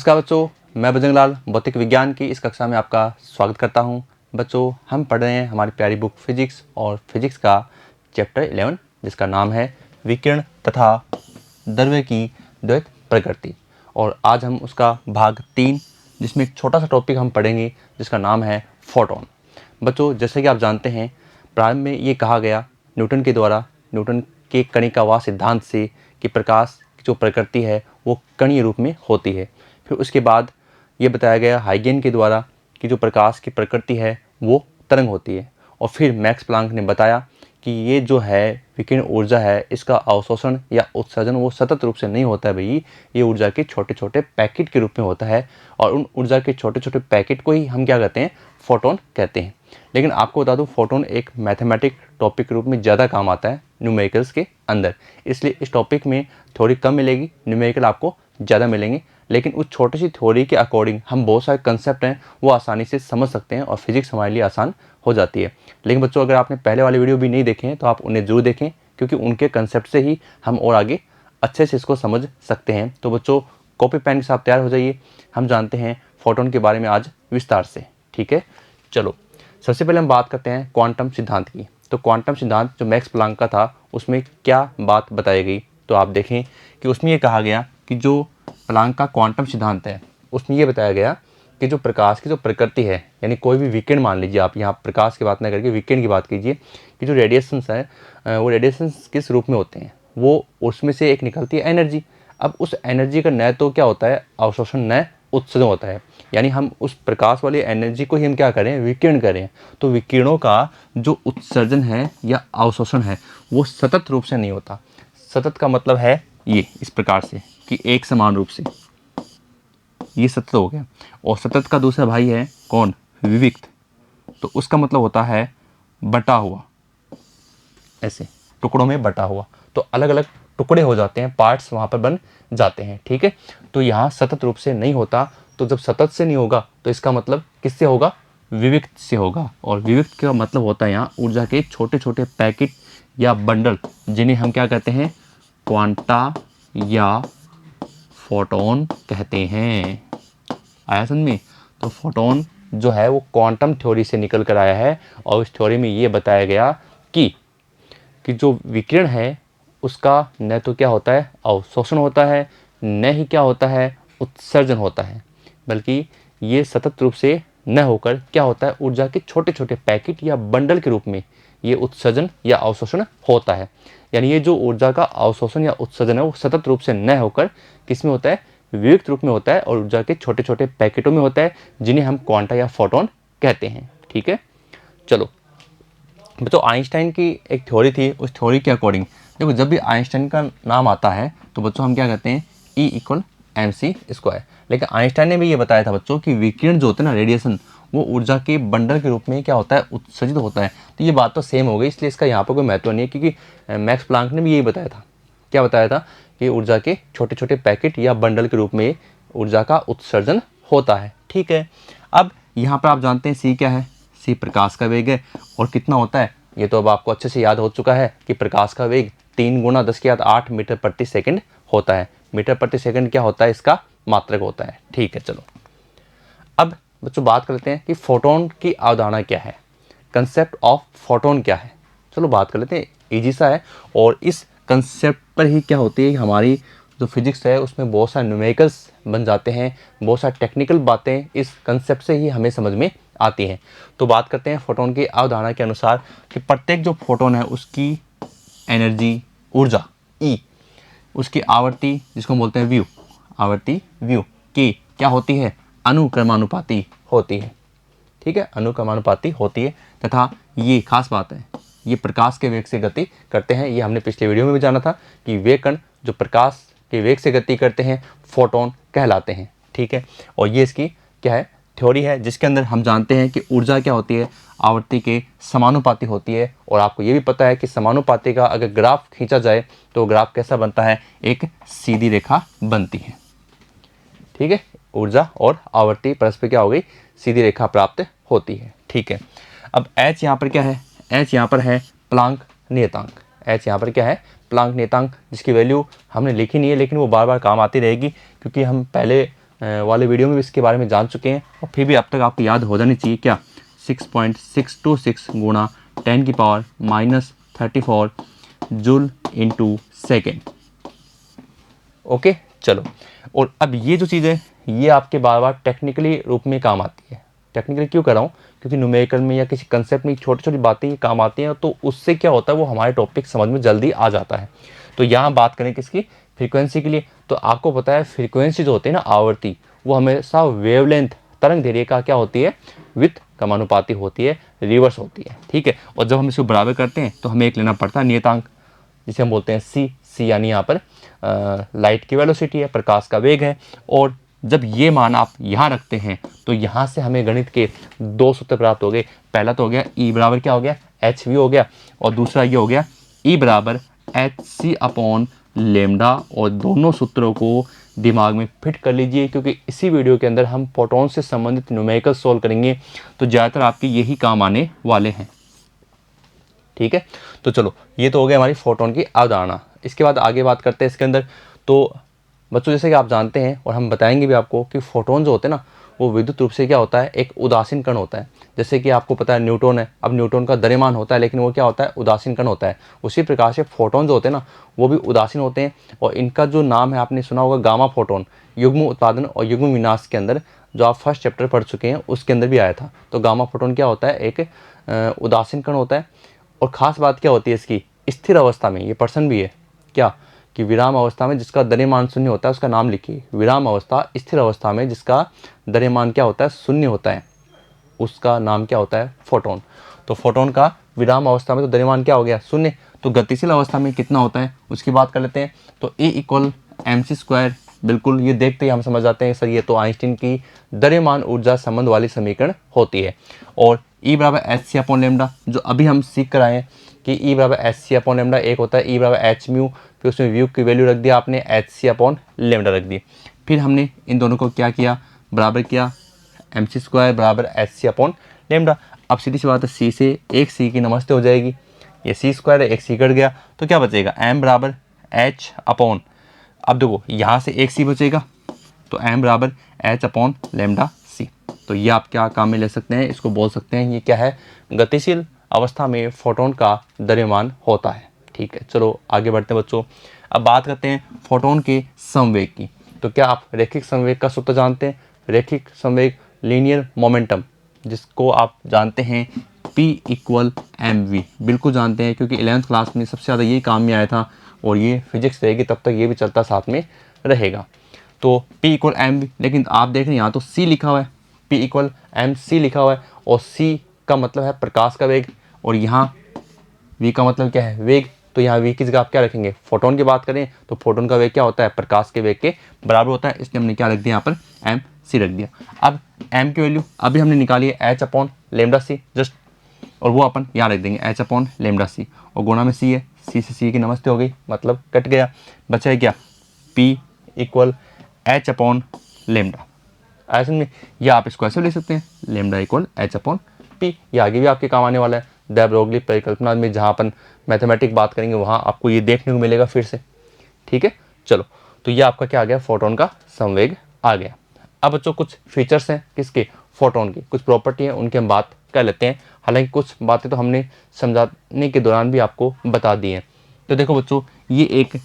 नमस्कार बच्चों, मैं बजरंग लाल भौतिक विज्ञान की इस कक्षा में आपका स्वागत करता हूं। बच्चों, हम पढ़ रहे हैं हमारी प्यारी बुक फिजिक्स और फिजिक्स का चैप्टर 11 जिसका नाम है विकिरण तथा द्रव्य की द्वैत प्रकृति। और आज हम उसका भाग 3 जिसमें एक छोटा सा टॉपिक हम पढ़ेंगे जिसका नाम है फोटोन। बच्चों, जैसे कि आप जानते हैं प्रारंभ में ये कहा गया न्यूटन के द्वारा, न्यूटन के कणिकावाद सिद्धांत से, कि प्रकाश की जो प्रकृति है वो कणीय रूप में होती है। फिर उसके बाद ये बताया गया हाइगेन के द्वारा कि जो प्रकाश की प्रकृति है वो तरंग होती है। और फिर मैक्स प्लांक ने बताया कि ये जो है विकिरण ऊर्जा है, इसका अवशोषण या उत्सर्जन वो सतत रूप से नहीं होता है भाई, ये ऊर्जा के छोटे छोटे पैकेट के रूप में होता है। और उन ऊर्जा के छोटे छोटे पैकेट को ही हम क्या कहते हैं, फोटोन कहते हैं। लेकिन आपको बता दूं, फोटोन एक मैथमेटिक टॉपिक के रूप में ज़्यादा काम आता है न्यूमेरिकल्स के अंदर, इसलिए इस टॉपिक में थोड़ी कम मिलेगी, न्यूमेरिकल आपको ज़्यादा मिलेंगे। लेकिन उस छोटी सी थ्योरी के अकॉर्डिंग हम बहुत सारे कंसेप्ट हैं वो आसानी से समझ सकते हैं और फिजिक्स हमारे लिए आसान हो जाती है। लेकिन बच्चों, अगर आपने पहले वाले वीडियो भी नहीं देखे हैं तो आप उन्हें ज़रूर देखें, क्योंकि उनके कंसेप्ट से ही हम और आगे अच्छे से इसको समझ सकते हैं। तो बच्चों, कॉपी पेन के साथ तैयार हो जाइए, हम जानते हैं फोटोन के बारे में आज विस्तार से। ठीक है, चलो सबसे पहले हम बात करते हैं क्वांटम सिद्धांत की। तो क्वांटम सिद्धांत जो मैक्स प्लांक का था उसमें क्या बात बताई गई, तो आप देखें कि उसमें ये कहा गया कि जो प्लांक का क्वांटम सिद्धांत है उसमें ये बताया गया कि जो प्रकाश की जो प्रकृति है, यानी कोई भी विकिरण, मान लीजिए आप यहाँ प्रकाश की बात ना करके विकिरण की बात कीजिए, कि जो रेडिएशंस है वो रेडिएशंस किस रूप में होते हैं, वो उसमें से एक निकलती है एनर्जी। अब उस एनर्जी का न तो क्या होता है अवशोषण, न उत्सर्जन होता है, यानी हम उस प्रकाश वाली एनर्जी को ही हम क्या करें, विकिरण करें। तो विकिरणों का जो उत्सर्जन है या अवशोषण है वो सतत रूप से नहीं होता। सतत का मतलब है ये इस प्रकार से कि एक समान रूप से, ये सतत हो गया। और सतत का दूसरा भाई है कौन, विविक्त। तो उसका मतलब होता है बटा हुआ, ऐसे टुकड़ों में बटा हुआ, तो अलग अलग टुकड़े हो जाते हैं, पार्ट्स वहाँ पर बन जाते हैं। ठीक है, तो यहाँ सतत रूप से नहीं होता। तो जब सतत से नहीं होगा तो इसका मतलब किससे होगा, विविक्त से होगा। और विविक्त का मतलब होता है यहाँ ऊर्जा के छोटे छोटे पैकेट या बंडल, जिन्हें हम क्या कहते हैं, क्वांटा या फोटोन कहते हैं। आया समझ में? तो फोटोन जो है वो क्वांटम थ्योरी से निकल कर आया है। और इस थ्योरी में ये बताया गया कि जो विकिरण है उसका न तो क्या होता है अवशोषण होता है, न ही क्या होता है उत्सर्जन होता है, बल्कि ये सतत रूप से न होकर क्या होता है, ऊर्जा के छोटे छोटे पैकेट या बंडल के रूप में ये उत्सर्जन या अवशोषण होता है। यानी ये जो ऊर्जा का अवशोषण या उत्सर्जन है वो सतत रूप से न होकर किस में होता है, विविक्त रूप में होता है, और ऊर्जा के छोटे छोटे पैकेटों में होता है, जिन्हें हम क्वांटा या फोटोन कहते हैं। ठीक है, चलो तो आइंस्टाइन की एक थ्योरी थी, उस थ्योरी के अकॉर्डिंग देखो, जब भी आइंस्टाइन का नाम आता है तो बच्चों हम क्या कहते हैं, E=mc²। लेकिन आइंस्टाइन ने भी ये बताया था बच्चों कि विकिरण जो होता है ना, रेडिएशन, वो ऊर्जा के बंडल के रूप में क्या होता है, उत्सर्जित होता है। तो ये बात तो सेम हो गई, इसलिए इसका यहाँ पर कोई महत्व नहीं है, क्योंकि मैक्स प्लांक ने भी यही बताया था। क्या बताया था कि ऊर्जा के छोटे छोटे पैकेट या बंडल के रूप में ऊर्जा का उत्सर्जन होता है। ठीक है, अब यहाँ पर आप जानते हैं सी क्या है, सी प्रकाश का वेग है। और कितना होता है, ये तो अब आपको अच्छे से याद हो चुका है कि प्रकाश का वेग 3 × 10⁸ मीटर प्रति सेकंड होता है। मीटर प्रति सेकंड क्या होता है, इसका मात्रक होता है। ठीक है, चलो अब बच्चों बात करते हैं कि फोटोन की अवधारणा क्या है, कंसेप्ट ऑफ फोटोन क्या है। चलो बात कर लेते हैं, इजी सा है। और इस कंसेप्ट पर ही क्या होती है, हमारी जो फिजिक्स है उसमें बहुत सारे न्यूमेरिकल्स बन जाते हैं, बहुत सारी टेक्निकल बातें इस कंसेप्ट से ही हमें समझ में आती हैं। तो बात करते हैं फोटोन की अवधारणा के अनुसार कि प्रत्येक जो फोटोन है उसकी एनर्जी, ऊर्जा E, उसकी आवर्ती जिसको बोलते हैं व्यू, आवर्ती व्यू की क्या होती है, अनुक्रमानुपाती होती है। ठीक है, अनुक्रमानुपाती होती है। तथा ये खास बात है, ये प्रकाश के वेग से गति करते हैं। ये हमने पिछले वीडियो में भी जाना था कि वे कण जो प्रकाश के वेग से गति करते हैं फोटोन कहलाते हैं। ठीक है, और ये इसकी क्या है, थ्योरी है, जिसके अंदर हम जानते हैं कि ऊर्जा क्या होती है, आवर्ती के समानुपाती होती है। और आपको ये भी पता है कि समानुपाती का अगर ग्राफ खींचा जाए तो ग्राफ कैसा बनता है, एक सीधी रेखा बनती है। ठीक है, ऊर्जा और आवर्ती परस्पर क्या हो गई, सीधी रेखा प्राप्त होती है। ठीक है, अब H यहाँ पर क्या है, H यहाँ पर है प्लांक नियतांक। H यहाँ पर क्या है, प्लांक नियतांक, जिसकी वैल्यू हमने लिखी नहीं है लेकिन वो बार बार काम आती रहेगी, क्योंकि हम पहले वाले वीडियो में भी इसके बारे में जान चुके हैं, और फिर भी अब तक आपको याद हो जानी चाहिए क्या, 6.626 गुणा 10 की power -34 joule into second. Okay चलो, और अब ये जो चीज़ है ये आपके बार बार टेक्निकली रूप में काम आती है। टेक्निकली क्यों कर रहा हूँ, क्योंकि न्यूमेरिकल में या किसी कंसेप्ट में छोटी छोटी बातें ये काम आती हैं, तो उससे क्या होता है वो हमारे टॉपिक समझ में जल्दी आ जाता है। तो यहाँ बात करें किसकी, फ्रीक्वेंसी के लिए। तो आपको पता है फ्रीक्वेंसी जो होती है ना, आवर्ती, वो हमेशा वेवलेंथ तरंग दैर्ध्य का क्या होती है, विथ समानुपाती होती है, रिवर्स होती है। ठीक है, और जब हम इसको बराबर करते हैं तो हमें एक लेना पड़ता है नियतांक, जिसे हम बोलते हैं सी यानी यहाँ पर लाइट की वेलोसिटी है, प्रकाश का वेग है। और जब ये मान आप यहाँ रखते हैं तो यहाँ से हमें गणित के दो सूत्र प्राप्त हो गए। पहला तो हो गया E बराबर क्या हो गया, एच वी हो गया, और दूसरा ये हो गया E बराबर एच सी अपॉन लेमडा। और दोनों सूत्रों को दिमाग में फिट कर लीजिए, क्योंकि इसी वीडियो के अंदर हम फोटोन से संबंधित न्यूमेरिकल सोल्व करेंगे, तो ज़्यादातर आपके यही काम आने वाले हैं। ठीक है, तो चलो ये तो हो गया हमारी फोटोन की अवधारणा। इसके बाद आगे बात करते हैं इसके अंदर। तो बच्चों जैसे कि आप जानते हैं और हम बताएंगे भी आपको कि फोटोन जो होते हैं ना, वो विद्युत रूप से क्या होता है, एक उदासीन कण होता है। जैसे कि आपको पता है न्यूट्रॉन है, अब न्यूट्रॉन का द्रव्यमान होता है, लेकिन वो क्या होता है, उदासीन कण होता है। उसी प्रकार से फोटोन जो होते हैं ना, वो भी उदासीन होते हैं। और इनका जो नाम है आपने सुना होगा गामा फोटोन, युग्म उत्पादन और युग्म विनाश के अंदर जो आप फर्स्ट चैप्टर पढ़ चुके हैं उसके अंदर भी आया था। तो गामा फोटोन क्या होता है, एक उदासीन कण होता है। और ख़ास बात क्या होती है इसकी, स्थिर अवस्था में, ये पर्सन भी है क्या, कि विराम अवस्था में जिसका द्रव्यमान शून्य होता है उसका नाम लिखिए। विराम अवस्था, स्थिर अवस्था में जिसका द्रव्यमान क्या होता है, शून्य होता है, उसका नाम क्या होता है, फोटोन। तो फोटोन का विराम अवस्था में तो द्रव्यमान क्या हो गया, शून्य। तो गतिशील अवस्था में कितना होता है उसकी बात कर लेते हैं। तो E इक्वल mc², बिल्कुल ये देखते ही हम समझ जाते हैं सर ये तो आइंस्टीन की द्रव्यमान ऊर्जा संबंध वाली समीकरण होती है। और E बराबर एच सी अपॉन लेमडा, जो अभी हम सीख कर आए हैं कि E बराबर एच सी अपॉन लेमडा, एक होता है E बराबर एच म्यू, फिर उसमें व्यू की वैल्यू रख दिया आपने, एच सी अपॉन लेमडा रख दी। फिर हमने इन दोनों को क्या किया, बराबर किया, mc² बराबर एच सी अपॉन लेमडा। अब सीधी सी बात है, सी से एक सी की नमस्ते हो जाएगी, ये c² है, एक सी कट गया, तो क्या बचेगा, m बराबर h अपॉन, अब देखो यहाँ से एक सी बचेगा, तो m बराबर h अपॉन लेमडा सी। तो ये आप क्या काम में ले सकते हैं, इसको बोल सकते हैं ये क्या है, गतिशील अवस्था में फोटोन का द्रव्यमान होता है। ठीक है, चलो आगे बढ़ते हैं बच्चों। अब बात करते हैं फोटोन के संवेग की। तो क्या आप रैखिक संवेग का सूत्र जानते हैं, रैखिक संवेग, लीनियर मोमेंटम, जिसको आप जानते हैं P इक्वल mv, बिल्कुल जानते हैं, क्योंकि 11th क्लास में सबसे ज़्यादा यही काम में आया था, और ये फिजिक्स रहेगी तब तक ये भी चलता साथ में रहेगा। तो P इक्वल mv, लेकिन आप देख रहे हैं यहाँ तो C लिखा हुआ है, P इक्वल mc लिखा हुआ है, और C का मतलब है प्रकाश का वेग, और यहाँ V का मतलब क्या है, वेग। तो यहाँ V की जगह आप क्या रखेंगे, फोटोन की बात करें तो फोटोन का वेग क्या होता है, प्रकाश के वेग के बराबर होता है, इसलिए हमने क्या रख दिया यहाँ पर mc रख दिया। अब m की वैल्यू अभी हमने निकाली है h अपॉन लेमडा सी जस्ट, और वो अपन यहाँ रख देंगे h अपॉन लेमडा सी, और गुणा में c है, c से c की नमस्ते हो गई, मतलब कट गया, बचा है क्या, p equal h upon lambda. ऐसे में या आप इसको ऐसे ले सकते हैं, lambda equal h upon p। ये आगे भी आपके काम आने वाला है, द ब्रोगली परिकल्पना में जहाँ अपन मैथमेटिक बात करेंगे वहाँ आपको ये देखने को मिलेगा फिर से। ठीक है, चलो, तो ये आपका क्या आ गया, फोटोन का संवेग आ गया। अब बच्चों कुछ फीचर्स हैं किसके, फोटोन की, कुछ प्रॉपर्टी हैं, उनकी हम बात कर लेते हैं। हालांकि कुछ बातें तो हमने समझाने के दौरान भी आपको बता दी हैं। तो देखो बच्चों, ये एक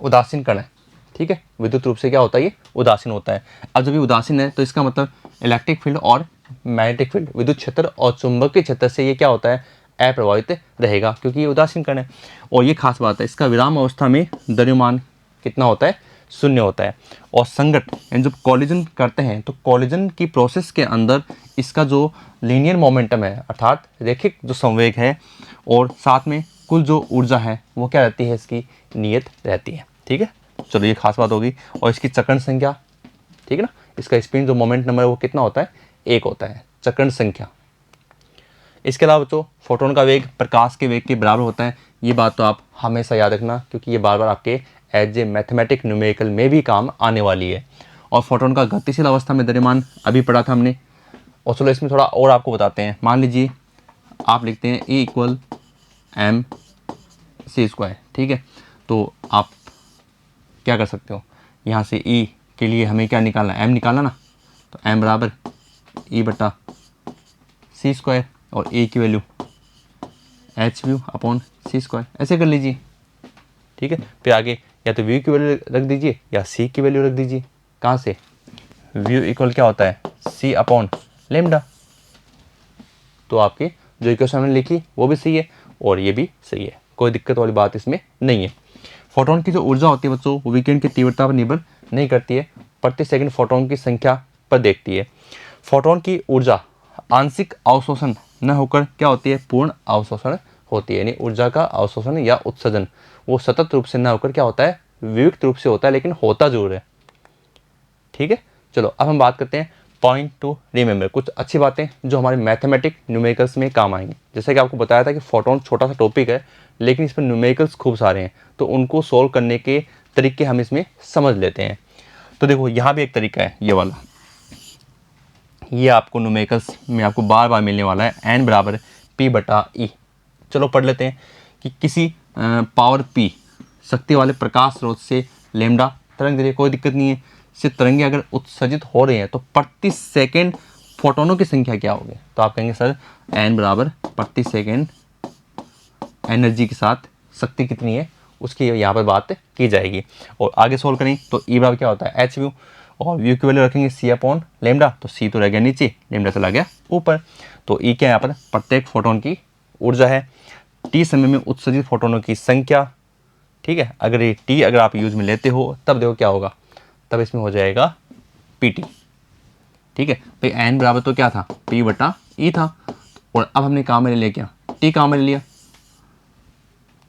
उदासीन कण है, ठीक है, विद्युत रूप से क्या होता है, ये उदासीन होता है। अब जब ये उदासीन है तो इसका मतलब इलेक्ट्रिक फील्ड और मैग्नेटिक फील्ड, विद्युत क्षेत्र और चुंबकीय क्षेत्र से ये क्या होता है, अप्रभावित रहेगा, क्योंकि ये उदासीन कण है। और ये खास बात है, इसका विराम अवस्था में द्रव्यमान कितना होता है, शून्य होता है। और संगत यानी जब कॉलिजन करते हैं तो कॉलिजन की प्रोसेस के अंदर इसका जो लीनियर मोमेंटम है, अर्थात रैखिक जो संवेग है, और साथ में कुल जो ऊर्जा है वो क्या रहती है, इसकी नियत रहती है। ठीक है, चलो ये खास बात होगी। और इसकी चक्रण संख्या, ठीक है ना, इसका स्पिन जो मोमेंट नंबर है वो कितना होता है, 1 होता है, चक्रण संख्या। इसके अलावा तो फोटोन का वेग प्रकाश के वेग के बराबर होता है, ये बात तो आप हमेशा याद रखना, क्योंकि ये बार बार आपके एज ए मैथमेटिक न्यूमेरिकल में भी काम आने वाली है। और फोटोन का गतिशील अवस्था में द्रव्यमान अभी पढ़ा था हमने। और चलो इसमें थोड़ा और आपको बताते हैं। मान लीजिए आप लिखते हैं E इक्वल mc², ठीक है, तो आप क्या कर सकते हो, यहाँ से E के लिए हमें क्या निकालना है, m निकालना ना, तो m बराबर E बटा सी स्क्वायर और a की वैल्यू एच व्यू अपॉन सी स्क्वायर, ऐसे कर लीजिए। ठीक है, फिर आगे या तो व्यू की वैल्यू रख दीजिए या सी की वैल्यू रख दीजिए। कहाँ से, व्यू इक्वल क्या होता है सी अपॉन लेमडा। तो आपके जो इक्वेशन हमने लिखी वो भी सही है और ये भी सही है, कोई दिक्कत वाली बात इसमें नहीं है। फोटोन की जो ऊर्जा होती है बच्चों, वो विकिरण की तीव्रता पर निर्भर नहीं करती है, प्रति सेकंड फोटोन की संख्या पर देखती है। फोटोन की ऊर्जा आंशिक अवशोषण न होकर क्या होती है, पूर्ण अवशोषण होती है। यानी ऊर्जा का अवशोषण या उत्सर्जन वो सतत रूप से न होकर क्या होता है, विविक्त रूप से होता है, लेकिन होता जरूर है। ठीक है, चलो अब हम बात करते हैं पॉइंट टू रिमेंबर, कुछ अच्छी बातें जो हमारे मैथमेटिक न्यूमेरिकल्स में काम आएंगी। जैसे कि आपको बताया था कि फोटोन छोटा सा टॉपिक है, लेकिन इसमें न्यूमेरिकल्स खूब सारे हैं, तो उनको सोल्व करने के तरीके हम इसमें समझ लेते हैं। तो देखो यहाँ भी एक तरीका है, ये वाला, ये आपको न्यूमेरिकल्स में आपको बार बार मिलने वाला है, एन बराबर पी बटा ई। चलो पढ़ लेते हैं कि किसी पावर पी शक्ति वाले प्रकाश स्रोत से लेमडा तरंग दे रही है, कोई दिक्कत नहीं है। सिर्फ तरंगे अगर उत्सर्जित हो रही हैं तो प्रति सेकंड फोटोनों की संख्या क्या होगी, तो आप कहेंगे सर एन बराबर प्रति सेकंड एनर्जी के साथ शक्ति कितनी है उसकी यहाँ पर बात की जाएगी। और आगे सोल्व करें तो ई बराबर क्या होता है एच व्यू, और व्यू की वैल्यू रखेंगे सी अपॉन लेमडा, तो सी तो रह गया नीचे, लेमडा चला गया ऊपर। तो ई क्या यहाँ पर प्रत्येक फोटोन की ऊर्जा है, टी समय में उत्सर्जित फोटोनों की संख्या। ठीक है, अगर ये टी अगर आप यूज में लेते हो तब देखो क्या होगा, तब इसमें हो जाएगा पी टी। ठीक है भाई, एन बराबर तो क्या था पी बटा ई था, और अब हमने काम में ले लिया क्या, टी काम में ले लिया,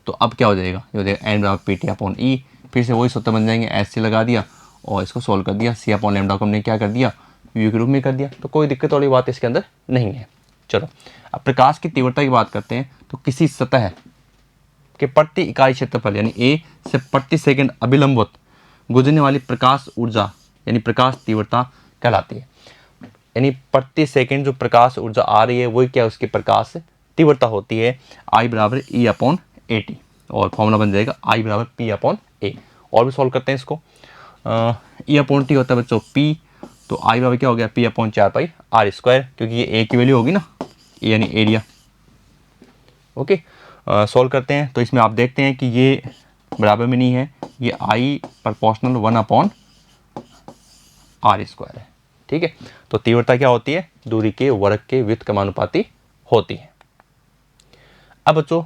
तो अब क्या हो जाएगा, ये हो जाएगा एन बराबर पी टी अपॉन ई। फिर से वही सूत्र बन जाएंगे, एस सी लगा दिया और इसको सोल्व कर दिया, सी अपॉन लेमडा को हमने क्या कर दिया व्यू के रूप में कर दिया, तो कोई दिक्कत वाली बात इसके अंदर नहीं है। चलो अब प्रकाश की तीव्रता की बात करते हैं, तो किसी सतह के प्रति इकाई क्षेत्रफल यानी ए से प्रति सेकंड अभिलंबवत गुजरने वाली प्रकाश ऊर्जा यानी प्रकाश तीव्रता कहलाती है। यानी प्रति सेकंड जो प्रकाश ऊर्जा आ रही है वही क्या उसकी प्रकाश तीव्रता होती है, आई बराबर ई अपॉन ए टी, और फॉर्मूला बन जाएगा आई बराबर पी अपॉन ए। और भी सॉल्व करते हैं इसको, ई अपॉन टी होता है बच्चों पी, तो आई बराबर क्या हो गया P upon 4 pi r square, क्योंकि ये ए की वैल्यू होगी ना, ए यानी एरिया। ओके, सॉल्व करते हैं तो इसमें आप देखते हैं कि ये बराबर में नहीं है, ये I proportional 1 upon r square है। ठीक है, तो तीव्रता क्या होती है, दूरी के वर्ग के व्युत्क्रमानुपाती होती है। अब बच्चों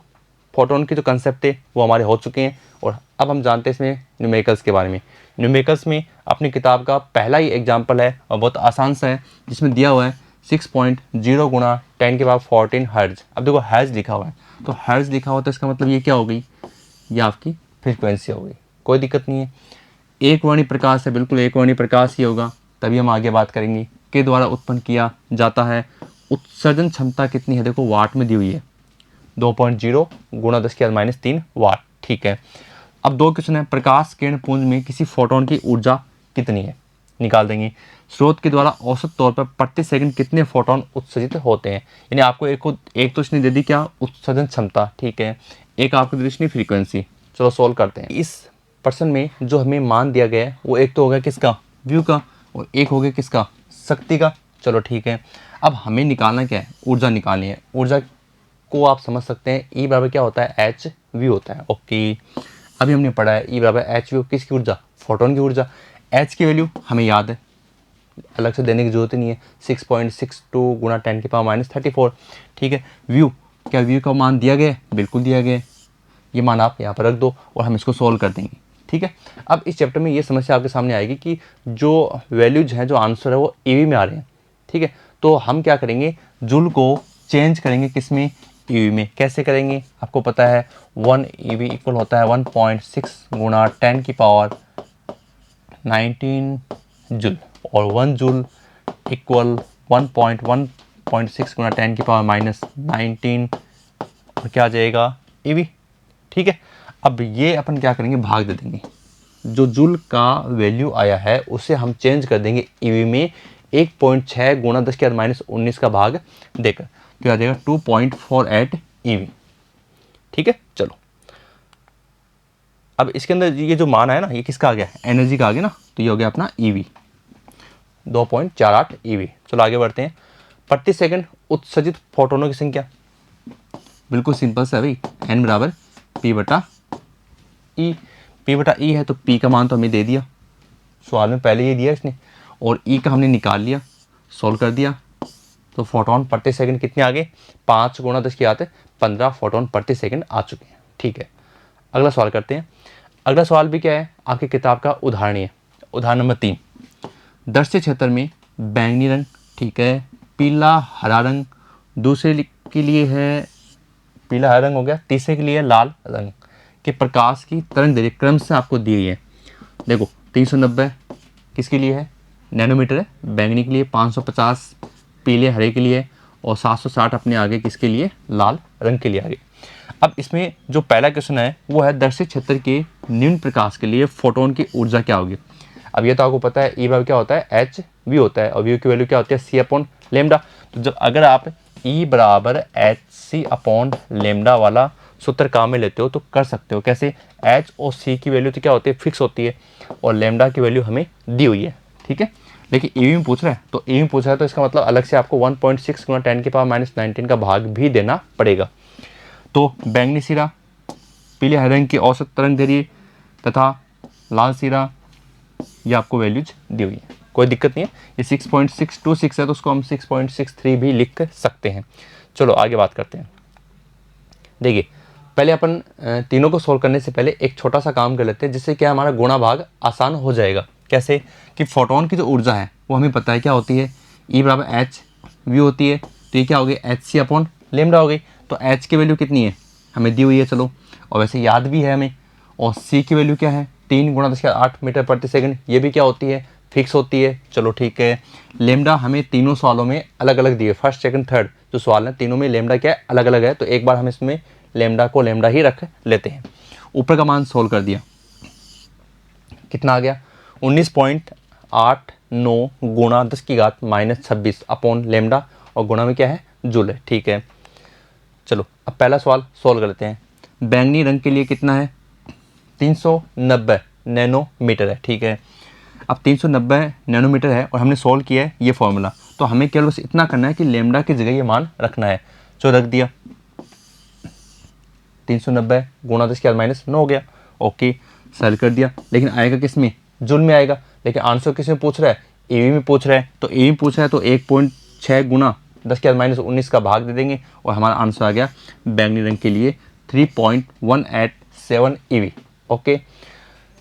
फोटोन की जो कंसेप्ट है वो हमारे हो चुके हैं, और अब हम जानते हैं इसमें न्यूमेरिकल्स के बारे में। न्यूमेरिकल्स में अपनी किताब का पहला ही एग्जाम्पल है और बहुत आसान सा है, जिसमें दिया हुआ है 6.0 गुणा 10 के पावर 14 हर्ज। अब देखो हर्ज लिखा हुआ है, तो हर्ज लिखा हुआ तो इसका मतलब ये क्या हो गई, ये आपकी फ्रीक्वेंसी हो गई, कोई दिक्कत नहीं है। एक वर्णी प्रकाश है, बिल्कुल एक वर्णी प्रकाश ही होगा, तभी हम आगे बात करेंगे के द्वारा उत्पन्न किया जाता है। उत्सर्जन क्षमता कितनी है, देखो वाट में दी हुई है, 2.0 गुणा 10⁻³ वाट। ठीक है, अब दो क्वेश्चन है, प्रकाश किरण पुंज में किसी फोटोन की ऊर्जा कितनी है, निकाल देंगे। स्रोत के द्वारा औसत तौर पर प्रति सेकंड कितने फोटोन उत्सर्जित होते हैं, यानी आपको एक तो इसने दे दी क्या उत्सर्जन क्षमता, ठीक है, एक आपको दे दी फ्रीक्वेंसी। चलो सोल्व करते हैं। इस प्रश्न में जो हमें मान दिया गया है वो एक तो होगा किसका व्यू का, और एक हो गया किसका शक्ति का। चलो ठीक है, अब हमें निकालना क्या है, ऊर्जा निकालनी है। ऊर्जा को आप समझ सकते हैं ई बराबर क्या होता है एच व्यू होता है। ओके, अभी हमने पढ़ा है ई बराबर एच व्यू, किसकी ऊर्जा, फोटोन की ऊर्जा। एच की वैल्यू हमें याद है, अलग से देने की जरूरत ही नहीं है, 6.62 गुणा 10⁻34। ठीक है, व्यू क्या व्यू का मान दिया गया है, बिल्कुल दिया गया है, ये मान आप यहाँ पर रख दो और हम इसको सोल्व कर देंगे। ठीक है, अब इस चैप्टर में ये समस्या आपके सामने आएगी कि जो वैल्यूज हैं, जो आंसर है वो ईवी में आ रहे हैं। ठीक है, तो हम क्या करेंगे, जूल को चेंज करेंगे किस में, ईवी में। कैसे करेंगे, आपको पता है 1 ईवी इक्वल होता है 1.6 गुणा 10 की पावर 19 जूल, और 1 जूल इक्वल 1.6 गुणा 10 की पावर -19, और क्या आ जाएगा ईवी। ठीक है, अब ये अपन क्या करेंगे, भाग दे देंगे, जो जूल का वैल्यू आया है उसे हम चेंज कर देंगे ईवी में, 1.6 गुणा 10⁻19 का भाग देकर, क्या आ जाएगा 2.48 ईवी। ठीक है, चलो अब इसके अंदर ये जो मान है ना, ये किसका आ गया, एनर्जी का आ गया ना, तो ये हो गया अपना ईवी, 2.48 ईवी। चलो आगे बढ़ते हैं। प्रति सेकंड उत्सर्जित फोटोनों की संख्या, बिल्कुल सिंपल सा भाई, एन बराबर पी बटा ई। पी बटा ई है तो पी का मान तो हमें दे दिया, सवाल में पहले ये दिया इसने, और ई का हमने निकाल लिया, सोल्व कर दिया, तो फोटोन प्रति सेकंड कितने आ गए, 5 गुणा 10 की आते 15 फोटोन प्रति सेकंड आ चुके हैं। ठीक है, अगला सवाल करते हैं। अगला सवाल भी क्या है, आपकी किताब का उदाहरण है, उदाहरण नंबर 3। दृश्य क्षेत्र में बैंगनी रंग, ठीक है, पीला हरा रंग, दूसरे के लिए है पीला हरा रंग हो गया, तीसरे के लिए लाल रंग के प्रकाश की तरंग दैर्घ्य क्रम से आपको दी गई है। देखो 390 किसके लिए है, नैनोमीटर है, बैंगनी के लिए 550 पीले हरे के लिए, और 760 अपने आगे किसके लिए, लाल रंग के लिए आगे। अब इसमें जो पहला क्वेश्चन है वो है दृश्य क्षेत्र के निम्न प्रकाश के लिए फोटोन की ऊर्जा क्या होगी। अब ये तो आपको पता है ई बराबर क्या होता है, एच वी होता है, और वी की वैल्यू क्या होती है, सी अपॉन लेमडा। तो जब अगर आप ई बराबर एच सी अपॉन लेमडा वाला सूत्र काम में लेते हो तो कर सकते हो। कैसे, एच और सी की वैल्यू तो क्या होती है, फिक्स होती है, और लेमडा की वैल्यू हमें दी हुई है। ठीक है, लेकिन ईवी में पूछ रहा है, तो ईवी में पूछ रहा है तो इसका मतलब अलग से आपको 1.6 गुना 10 की पावर -19 का भाग भी देना पड़ेगा। तो बैंगनी सिरा, पीले हरे रंग की औसत तरंग दैर्घ्य तथा लाल सिरा, ये आपको वैल्यूज दी हुई है, कोई दिक्कत नहीं है। ये 6.626 है तो उसको हम 6.63 भी लिख सकते हैं। चलो आगे बात करते हैं। देखिए पहले अपन तीनों को सोल्व करने से पहले एक छोटा सा काम कर लेते हैं, जिससे क्या हमारा गुणा भाग आसान हो जाएगा। कैसे कि फोटोन की जो ऊर्जा है वो हमें पता है क्या होती है, ई बराबर एच वी होती है, तो ये क्या हो गई, एच सी अपॉन लेमडा हो गई। तो एच की वैल्यू कितनी है, हमें दी हुई है, चलो, और वैसे याद भी है हमें। और सी की वैल्यू क्या है, 3 गुणा 10⁸ मीटर प्रति सेकंड, ये भी क्या होती है, फिक्स होती है। चलो ठीक है, लेमडा हमें तीनों सवालों में अलग अलग दिए, फर्स्ट सेकंड थर्ड जो सवाल है तीनों में लेमडा क्या है, अलग अलग है, तो एक बार हम इसमें लेमडा को लेमडा ही रख लेते हैं। ऊपर का मान सोल्व कर दिया, कितना आ गया, 19.89 गुणा 10⁻26 अपॉन लेमडा, और गुणा में क्या है, जूल है। ठीक है, चलो अब पहला सवाल सोल्व कर लेते हैं। बैंगनी रंग के लिए कितना है, 390 नैनोमीटर है। ठीक है, अब 390 नैनोमीटर है और हमने सोल्व किया है ये फॉर्मूला, तो हमें केवल बस इतना करना है कि लेमडा की जगह ये मान रखना है। जो रख दिया, 390 गुणा 10⁻9 हो गया, ओके, सेल कर दिया। लेकिन आएगा किस में, जूल में आएगा, लेकिन आंसर किस में पूछ रहा है, ईवी में पूछ रहा है। तो ईवी में पूछ रहा है तो 1.6 गुणा 10⁻19 का भाग दे देंगे, और हमारा आंसर आ गया बैंगनी रंग के लिए 3.187 ईवी। ओके,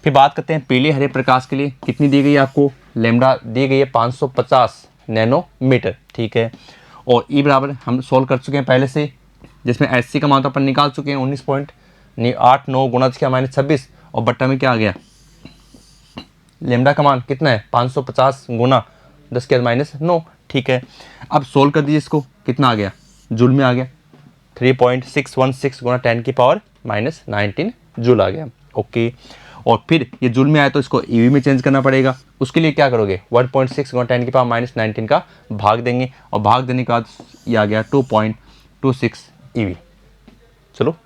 फिर बात करते हैं पीले हरे प्रकाश के लिए कितनी दी गई है आपको, लेमडा दी गई है 550 नैनोमीटर। ठीक है, और ई बराबर हम सोल्व कर चुके हैं पहले से, जिसमें एच सी का मान तो अपन निकाल चुके हैं 19.89 गुणा 10⁻26, और बट्टा में क्या आ गया, लेमडा का मान कितना है, 550 गुणा 10⁻9। ठीक है, अब सोल्व कर दीजिए इसको, कितना आ गया, जूल में आ गया, 3.616 गुणा 10 की पावर -19 जूल आ गया। ओके, और फिर ये जूल में आया तो इसको ईवी में चेंज करना पड़ेगा। उसके लिए क्या करोगे, 1.6 गुणा 10 की पावर -19 का भाग देंगे, और भाग देने के बाद ये आ गया 2.26 ईवी। चलो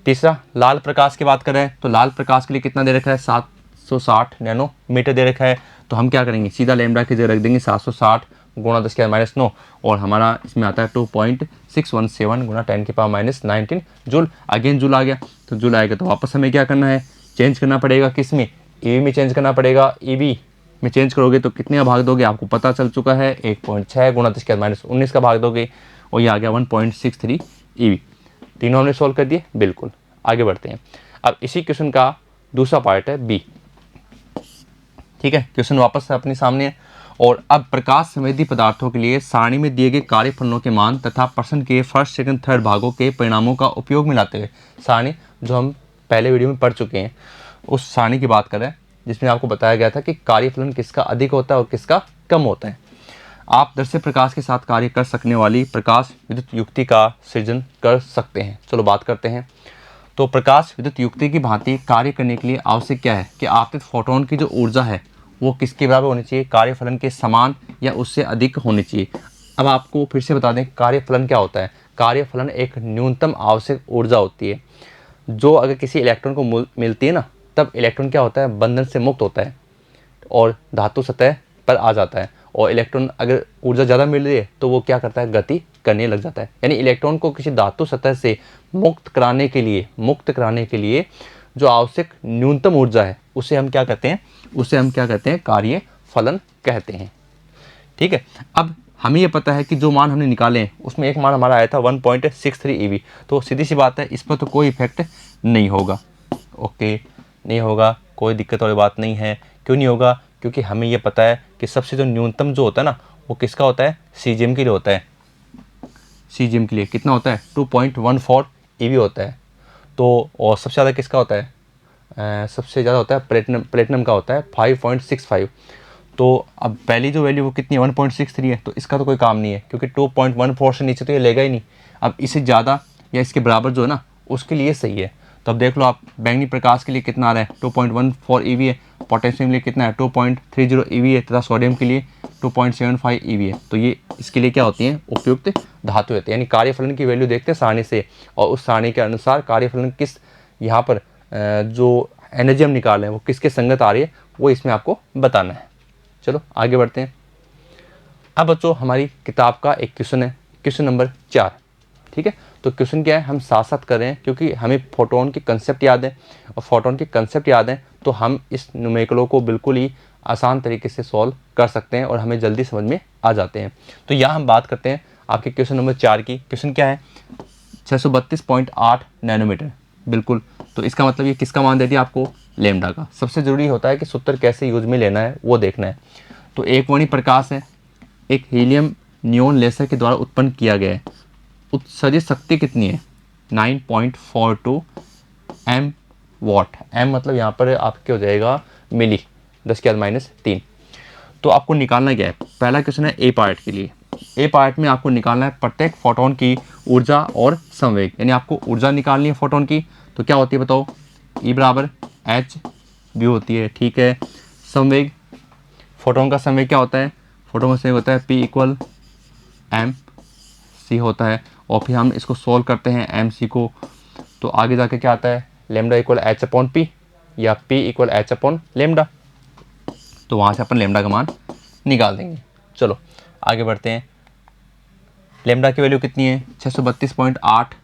तीसरा, लाल प्रकाश की बात कर रहे हैं, तो लाल प्रकाश के लिए कितना दे रखा है, 760 नैनोमीटर दे रखा है। तो हम क्या करेंगे, सीधा लेमडा की जगह रख देंगे 760 गुणा 10⁻9, और हमारा इसमें आता है 2.617 गुणा 10 की पावर -19 जूल। अगेन जूल आ गया, तो जूल आएगा तो वापस हमें क्या करना है, चेंज करना पड़ेगा, किस में, ईवी में चेंज करना पड़ेगा। ईवी में चेंज करोगे तो कितने का भाग दोगे, आपको पता चल चुका है, 1.6 गुणा 10⁻19 का भाग दोगे, और ये आ गया 1.63 ईवी। तीनों हमने सोल्व कर दिए, बिल्कुल। आगे बढ़ते हैं। अब इसी क्वेश्चन का दूसरा पार्ट है बी। ठीक है, क्वेश्चन वापस से अपने सामने है, और अब प्रकाश संवेदी पदार्थों के लिए सारणी में दिए गए कार्यफलों के मान तथा प्रश्न के फर्स्ट सेकंड थर्ड भागों के परिणामों का उपयोग में लाते हुए, सारणी जो हम पहले वीडियो में पढ़ चुके हैं उस सारणी की बात कर रहे हैं, जिसमें आपको बताया गया था कि कार्यफलन किसका अधिक होता है और किसका कम होता है। आप दृश्य प्रकाश के साथ कार्य कर सकने वाली प्रकाश विद्युत युक्ति का सृजन कर सकते हैं। चलो बात करते हैं। तो प्रकाश विद्युत युक्ति की भांति कार्य करने के लिए आवश्यक क्या है कि आपतित फोटोन की जो ऊर्जा है वो किसके बराबर होनी चाहिए, कार्यफलन के समान या उससे अधिक होनी चाहिए। अब आपको फिर से बता दें कार्यफलन क्या होता है। कार्यफलन एक न्यूनतम आवश्यक ऊर्जा होती है। जो अगर किसी इलेक्ट्रॉन को मिलती है ना, तब इलेक्ट्रॉन क्या होता है, बंधन से मुक्त होता है और धातु सतह पर आ जाता है। और इलेक्ट्रॉन अगर ऊर्जा ज़्यादा मिल रही है तो वो क्या करता है, गति करने लग जाता है। यानी इलेक्ट्रॉन को किसी धातु सतह से मुक्त कराने के लिए जो आवश्यक न्यूनतम ऊर्जा है उसे हम क्या कहते हैं, कार्य फलन कहते हैं। ठीक है, अब हमें ये पता है कि जो मान हमने निकाले हैं उसमें एक मान हमारा आया था 1.63 eV, तो सीधी सी बात है इस पर तो कोई इफेक्ट नहीं होगा। ओके, नहीं होगा, कोई दिक्कत वाली बात नहीं है। क्यों नहीं होगा, क्योंकि हमें ये पता है कि सबसे जो न्यूनतम जो होता है ना वो किसका होता है, सीजीएम के लिए होता है। सीजीएम के लिए कितना होता है, 2.14 eV होता है। तो और सबसे ज़्यादा किसका होता है, सबसे ज़्यादा होता है प्लेटिनम का होता है 5.65। तो अब पहली जो वैल्यू वो कितनी है, 1.63 है, तो इसका तो कोई काम नहीं है क्योंकि 2.14 से नीचे तो ये लेगा ही नहीं। अब इससे ज़्यादा या इसके बराबर जो है ना उसके लिए सही है। तो अब देख लो आप, बैंगनी प्रकाश के लिए कितना आ रहा है, 2.14 EV है। पोटेशियम के लिए कितना है, 2.30 EV है, तथा सोडियम के लिए 2.75 EV है। तो ये इसके लिए क्या होती हैं, उपयुक्त धातु होती है। यानी कार्यफलन की वैल्यू देखते हैं सारणी से, और उस सारणी के अनुसार कार्यफलन किस यहाँ पर जो एनर्जी हम निकाल रहे हैं वो किसके संगत आ रही है वो इसमें आपको बताना है। चलो आगे बढ़ते हैं। अब बच्चों हमारी किताब का एक क्वेश्चन है, क्वेश्चन नंबर 4। ठीक है, तो क्वेश्चन क्या है, हम साथ साथ कर रहे हैं क्योंकि हमें फोटोन के कंसेप्ट याद है, और फोटोन के कंसेप्ट याद हैं तो हम इस न्यूमेरिकलों को बिल्कुल ही आसान तरीके से सॉल्व कर सकते हैं और हमें जल्दी समझ में आ जाते हैं। तो यहाँ हम बात करते हैं आपके क्वेश्चन नंबर 4 की। क्वेश्चन क्या है, 632.8 नैनोमीटर। बिल्कुल, तो इसका मतलब ये किसका मान दे दिया आपको, लेमडा का। सबसे ज़रूरी होता है कि सूत्र कैसे यूज में लेना है वो देखना है। तो एक वर्णी प्रकाश है, एक हीलियम नियोन लेसर के द्वारा उत्पन्न किया गया है। उत्सर्जित शक्ति कितनी है, 9.42 एम वॉट। एम मतलब यहाँ पर आपके हो जाएगा मिली, 10⁻³ तो आपको निकालना क्या है, पहला क्वेश्चन है ए पार्ट के लिए। ए पार्ट में आपको निकालना है प्रत्येक फोटोन की ऊर्जा और संवेग, यानी आपको ऊर्जा निकालनी है फोटोन की। तो क्या होती है बताओ, ई बराबर एच बी होती है। ठीक है, संवेग, फोटोन का संवेग क्या होता है, फोटोन का संवेग होता है पी इक्वल एम सी होता है। और फिर हम इसको सोल्व करते हैं एम सी को, तो आगे जाके क्या आता है, lambda equal H upon P या P equal H upon lambda. तो वहाँ से अपन लेमडा का मान निकाल देंगे। चलो आगे बढ़ते हैं। लेमडा की वैल्यू कितनी है, 632.8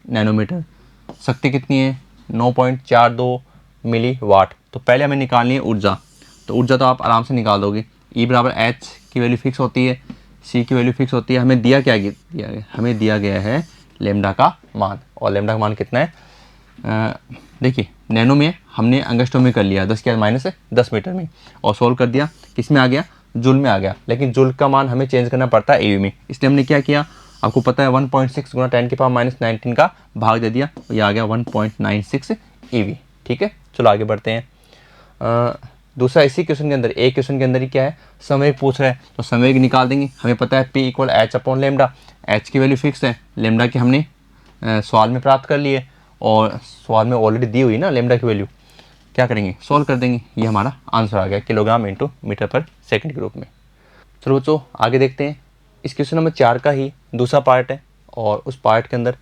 नैनोमीटर। शक्ति कितनी है, 9.42 मिली वाट। तो पहले हमें निकालनी है ऊर्जा, तो ऊर्जा तो आप आराम से निकाल दोगे। ई बराबर एच की वैल्यू फिक्स होती है, सी की वैल्यू फिक्स होती है। हमें दिया क्या दिया गया, हमें दिया गया है लेमडा का मान, और लेमडा का मान कितना है, देखिए नैनो में हमने अंगस्ट्रोम में कर लिया 10⁻10 मीटर में, और सोल्व कर दिया किस में आ गया, जूल में आ गया। लेकिन जूल का मान हमें चेंज करना पड़ता है एवी में, इसलिए हमने क्या किया, आपको पता है 1.6 गुना 10⁻19 का भाग दे दिया, ये आ गया 1.96 EV। ठीक है, चलो आगे बढ़ते हैं। दूसरा इसी क्वेश्चन के अंदर, एक क्वेश्चन के अंदर ही क्या है, संवेग पूछ रहा है, तो संवेग निकाल देंगे। हमें पता है P equal H upon lambda, H की वैल्यू फिक्स है, लेमडा की हमने सवाल में प्राप्त कर लिए, और सवाल में ऑलरेडी दी हुई ना लेमडा की वैल्यू, क्या करेंगे, सॉल्व कर देंगे। ये हमारा आंसर आ गया किलोग्राम इंटू मीटर पर सेकंड के रूप में। चलो बच्चों आगे देखते हैं। इस क्वेश्चन नंबर 4 का ही दूसरा पार्ट है, और उस पार्ट के अंदर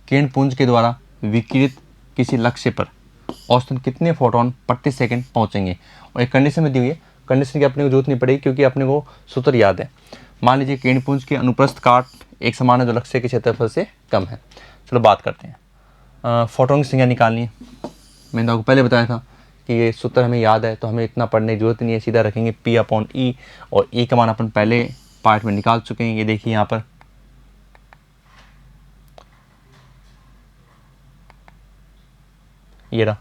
किरण पुंज के द्वारा विकिरित किसी लक्ष्य पर औसतन कितने फोटोन प्रति सेकंड पहुंचेंगे। और एक कंडीशन में दी हुई है, कंडीशन की अपने को जरूरत नहीं पड़ेगी क्योंकि अपने को सूत्र याद है। मान लीजिए किरण पुंज के अनुप्रस्थ काट एक समान है जो लक्ष्य के क्षेत्रफल से कम है। चलो बात करते हैं। फोटोन की संख्या निकालनी है। मैंने आपको पहले बताया था कि ये सूत्र हमें याद है, तो हमें इतना पढ़ने की जरूरत नहीं है, सीधा रखेंगे P अपॉन E, और E का मान अपन पहले पार्ट में निकाल चुके हैं। ये देखिए यहाँ पर ये रहा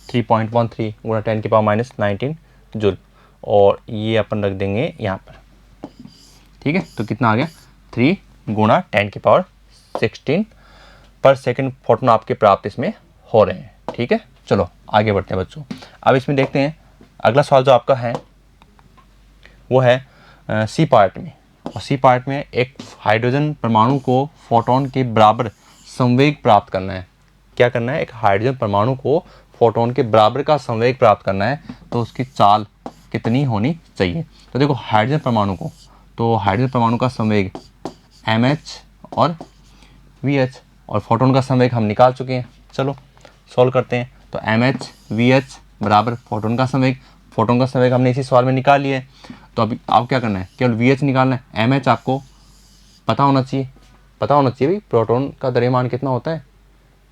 3.13 गुणा 10⁻19 जूल, और ये अपन रख देंगे यहाँ पर। ठीक है, तो कितना आ गया, 3 गुणा 10⁻16 पर सेकंड फोटोन आपके प्राप्त इसमें हो रहे हैं। ठीक है, चलो आगे बढ़ते हैं बच्चों। अब इसमें देखते हैं अगला सवाल जो आपका है वो है सी पार्ट में, और सी पार्ट में एक हाइड्रोजन परमाणु को फोटोन के बराबर संवेग प्राप्त करना है। क्या करना है, एक हाइड्रोजन परमाणु को फोटोन के बराबर का संवेग प्राप्त करना है, तो उसकी चाल कितनी होनी चाहिए। तो देखो हाइड्रोजन परमाणु को, तो हाइड्रोजन परमाणु का संवेग mh और vh, और फोटोन का संवेग हम निकाल चुके हैं। चलो सॉल्व करते हैं। तो mh vh बराबर फोटोन का संवेग, फोटोन का संवेग हमने इसी सवाल में निकाल लिया है। तो अभी आप क्या करना है, केवल vh निकालना है। mh आपको पता होना चाहिए, भाई प्रोटॉन का द्रव्यमान कितना होता है।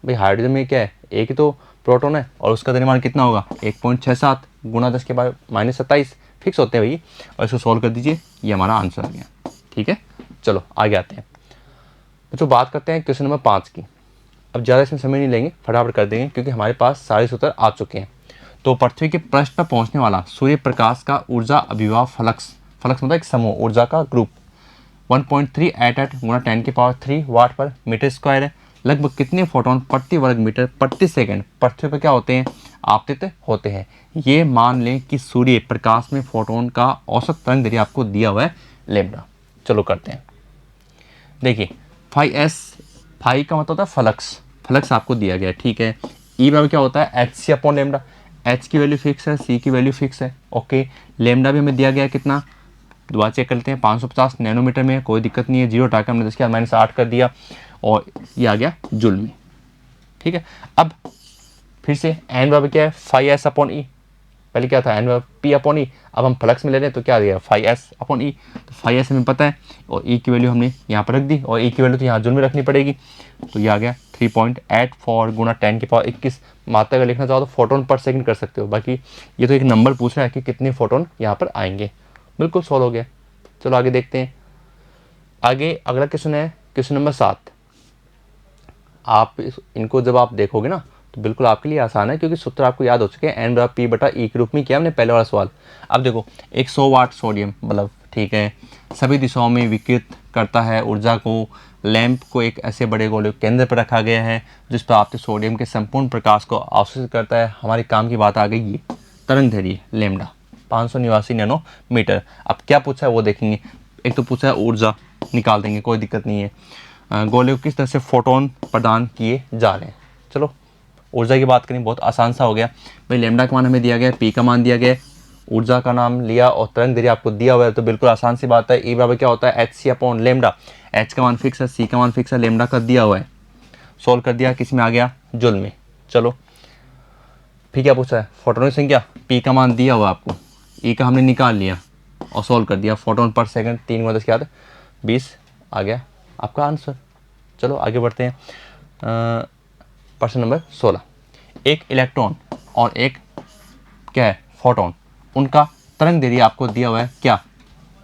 भाई हाइड्रोजन में क्या है, एक ही तो प्रोटॉन है और उसका द्रव्यमान कितना होगा 1.67 गुणा 10⁻27 फिक्स होते हैं भाई। और इसको सॉल्व कर दीजिए, ये हमारा आंसर आ गया। ठीक है, चलो आगे आते हैं। तो बात करते हैं क्वेश्चन नंबर 5 की। अब ज़्यादा इसमें समय नहीं लेंगे, फटाफट कर देंगे क्योंकि हमारे पास सारे सूत्र आ चुके हैं। तो पृथ्वी के पृष्ठ पर पहुंचने वाला सूर्य प्रकाश का ऊर्जा अभिभाव फ्लक्स मतलब एक समूह, ऊर्जा का ग्रुप 1.388 गुणा 10⁻³ वाट पर मीटर स्क्वायर है। लगभग कितने फोटोन प्रति वर्ग मीटर प्रति सेकंड पृथ्वी पर क्या होते हैं, आपतित होते हैं। ये मान लें कि सूर्य प्रकाश में फोटोन का औसत तरंग दैर्घ्य आपको दिया हुआ है लैम्डा। चलो करते हैं। देखिए फाई का मतलब होता है फ्लक्स आपको दिया गया है। ठीक है, ई बराबर क्या होता है hc/λ। एच की वैल्यू फिक्स है, सी की वैल्यू फिक्स है। ओके, लैम्डा भी हमें दिया गया है कितना, दोबारा चेक कर लेते हैं, 550 नैनोमीटर में, कोई दिक्कत नहीं है। 0 हटाकर हमने 10⁻⁸ कर दिया और ये आ गया जूल में। ठीक है, अब फिर से एन बराबर क्या है φs/e। पहले क्या था एन बराबर p/e, अब हम फ्लक्स में ले रहे हैं तो क्या आ गया φs/e। तो φs हमें पता है और e की वैल्यू हमने यहाँ पर रख दी और e की वैल्यू तो यहाँ जूल में रखनी पड़ेगी। तो ये आ गया 3.84 गुणा 10⁻21। मात्रा अगर लिखना चाहो तो फोटोन पर सेकंड कर सकते हो, बाकी ये तो एक नंबर पूछ रहा है कि कितने फोटोन यहाँ पर आएंगे। बिल्कुल सॉल्व हो गया। चलो आगे देखते हैं। आगे अगला क्वेश्चन है क्वेश्चन नंबर 7। आप इनको जब आप देखोगे ना तो बिल्कुल आपके लिए आसान है क्योंकि सूत्र आपको याद हो चुके हैं। n बराबर p/e के रूप में किया हमने पहले वाला सवाल। अब देखो एक 100 वाट सोडियम बल्ब, ठीक है, सभी दिशाओं में विकिरित करता है ऊर्जा को। लैंप को एक ऐसे बड़े गोले केंद्र पर रखा गया है जिस पर आपके सोडियम के संपूर्ण प्रकाश को अवशोषित करता है। हमारे काम की बात आ गई ये तरंग दैर्घ्य लैम्डा 589 नैनोमीटर। अब क्या पूछा है वो देखेंगे। एक तो पूछा है ऊर्जा, निकाल देंगे, कोई दिक्कत नहीं है। गोले को किस तरह से फोटोन प्रदान किए जा रहे हैं। चलो ऊर्जा की बात करें, बहुत आसान सा हो गया भाई। लैम्डा का मान हमें दिया गया, पी का मान दिया गया, ऊर्जा का नाम लिया और तरंग दैर्घ्य आपको दिया हुआ है, तो बिल्कुल आसान सी बात है। ई बराबर क्या होता है hc/λ। एच का मान फिक्स है, सी का मान फिक्स है, लैम्डा का दिया हुआ है। सोल्व कर दिया, किस में आ गया जूल में। चलो फिर क्या पूछा है, फोटोन की संख्या, पी का मान दिया हुआ आपको, ई का हमने निकाल लिया और सोल्व कर दिया। फोटोन पर सेकंड 3 × 10 क्या 20 आ गया आपका आंसर। चलो आगे बढ़ते हैं। प्रश्न नंबर 16। एक इलेक्ट्रॉन और एक क्या है फोटोन, उनका तरंग दैर्घ्य आपको दिया हुआ है क्या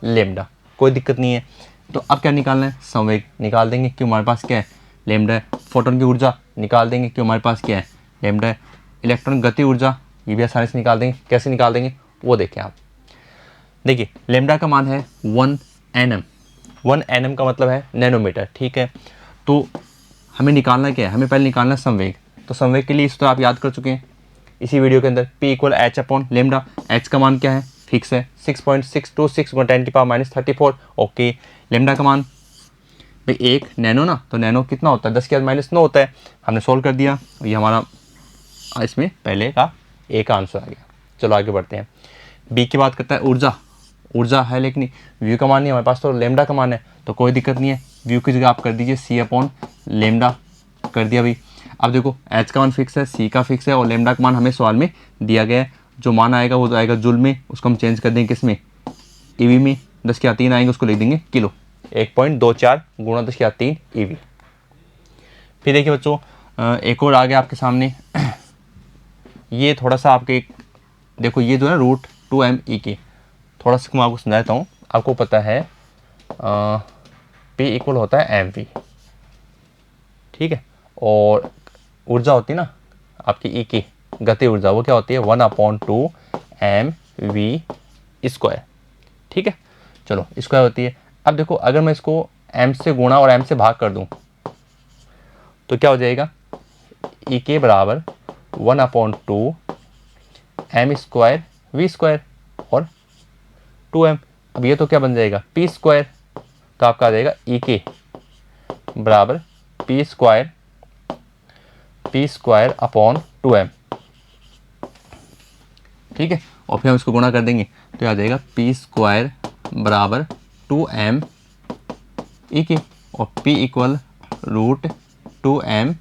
लैम्डा। कोई दिक्कत नहीं है। तो अब क्या निकालना है, संवेग निकाल देंगे क्यों हमारे पास क्या है लैम्डा है। फोटोन की ऊर्जा निकाल देंगे क्यों हमारे पास क्या है लैम्डा है। इलेक्ट्रॉन गति ऊर्जा ये भी आसानी से निकाल देंगे। कैसे निकाल देंगे वो देखें आप। देखिए लैम्डा का मान है 1 nm। 1 nm का मतलब है नैनोमीटर। ठीक है, तो हमें निकालना क्या है, हमें पहले निकालना है संवेग। तो संवेग के लिए इस तरह आप याद कर चुके हैं इसी वीडियो के अंदर, P = h/λ। h का मान क्या है फिक्स है 6.626 × 10⁻34। ओके, लैम्डा का मान भाई 1 नैनो ना, तो नैनो कितना होता है 10⁻9 होता है। हमने सोल्व कर दिया, ये हमारा इसमें पहले का ए का आंसर आ गया। चलो आगे बढ़ते हैं। बी की बात करता है ऊर्जा है लेकिन व्यू का मान नहीं हमारे पास, तो लैम्डा का मान है, तो कोई दिक्कत नहीं है। व्यू की जगह आप कर दीजिए c/λ कर दिया भाई। अब देखो एच का मान फिक्स है, सी का फिक्स है और लैम्डा का मान हमें सवाल में दिया गया है। जो मान आएगा वो आएगा जूल में, उसको हम चेंज कर देंगे किस में ईवी में। 10⁻³ आएंगे उसको लिख देंगे किलो। 1.24 × 10⁻³ ईवी। फिर देखिए बच्चों एक और आ गया आपके सामने। ये थोड़ा सा आपके देखो ये जो है √2m/e थोड़ा सा मैं आपको समझा देता हूँ। आपको पता है P = होता है mv, ठीक है, और ऊर्जा होती है ना आपकी E की गति ऊर्जा, वो क्या होती है 1/2 mv²। ठीक है, चलो स्क्वायर होती है। अब देखो अगर मैं इसको m से गुणा और m से भाग कर दूं तो क्या हो जाएगा E के बराबर 1/2 m² v² और 2m। अब ये तो क्या बन जाएगा p², तो आपका आ जाएगा E के बराबर p²/2m। ठीक है, और फिर हम इसको गुणा कर देंगे तो आ जाएगा p² = 2m E के, और p = 2m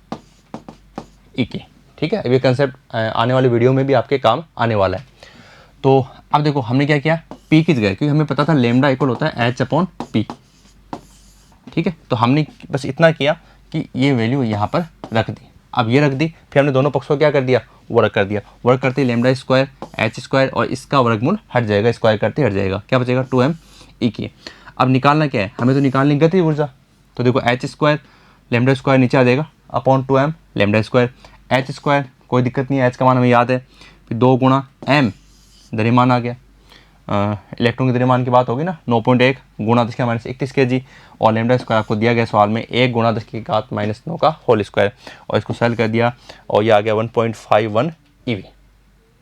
E के। ठीक है, ये कंसेप्ट आने वाले वीडियो में भी आपके काम आने वाला है। तो अब देखो हमने क्या किया, पी की जगह, क्योंकि हमें पता था लेमडा इक्वल होता है h/p। ठीक है, तो हमने बस इतना किया कि ये वैल्यू यहाँ पर रख दी। अब ये रख दी, फिर हमने दोनों पक्षों को क्या कर दिया, वर्ग कर दिया। वर्ग करते ही लेमडा स्क्वायर h स्क्वायर और इसका वर्गमूल हट जाएगा, स्क्वायर करते हट जाएगा, क्या बचेगा 2m E की। अब निकालना क्या है, हमें तो निकालनी गति ऊर्जा। तो देखो h स्क्वायर लेमडा स्क्वायर नीचे आ जाएगा upon 2m lambda square, h square कोई दिक्कत नहीं है, h का मान हमें याद है, फिर 2 गुणा m द्रव्यमान आ गया। इलेक्ट्रॉन के द्रव्यमान की बात होगी ना, 9.1 गुणा 10⁻31 kg, और लेमडा स्क्वायर आपको दिया गया सवाल में 1 गुणा 10⁻9 का होल स्क्वायर, और इसको सेल कर दिया और ये आ गया 1.51 EV।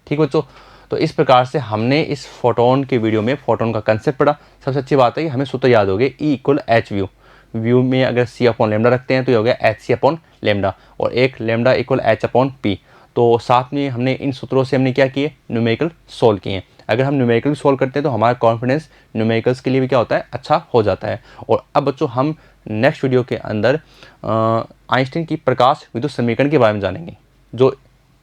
ठीक बच्चों, तो इस प्रकार से हमने इस फोटोन के वीडियो में फोटोन का कंसेप्ट पढ़ा। सबसे अच्छी बात है कि हमें सूत्र याद हो गए, E = h व्यू। व्यू में अगर c/λ रखते हैं तो ये हो गया hc/λ, और एक लेमडा = h/p। तो साथ में हमने इन सूत्रों से हमने क्या किए, न्यूमेरिकल सोल्व किए। अगर हम न्यूमेरिकल सोल्व करते हैं तो हमारा कॉन्फिडेंस न्यूमेरिकल्स के लिए भी क्या होता है, अच्छा हो जाता है। और अब बच्चों हम नेक्स्ट वीडियो के अंदर आइंस्टीन की प्रकाश विद्युत समीकरण के बारे में जानेंगे, जो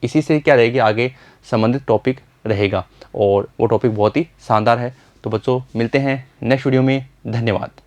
इसी से क्या रहेगी, आगे संबंधित टॉपिक रहेगा, और वो टॉपिक बहुत ही शानदार है। तो बच्चों मिलते हैं नेक्स्ट वीडियो में, धन्यवाद।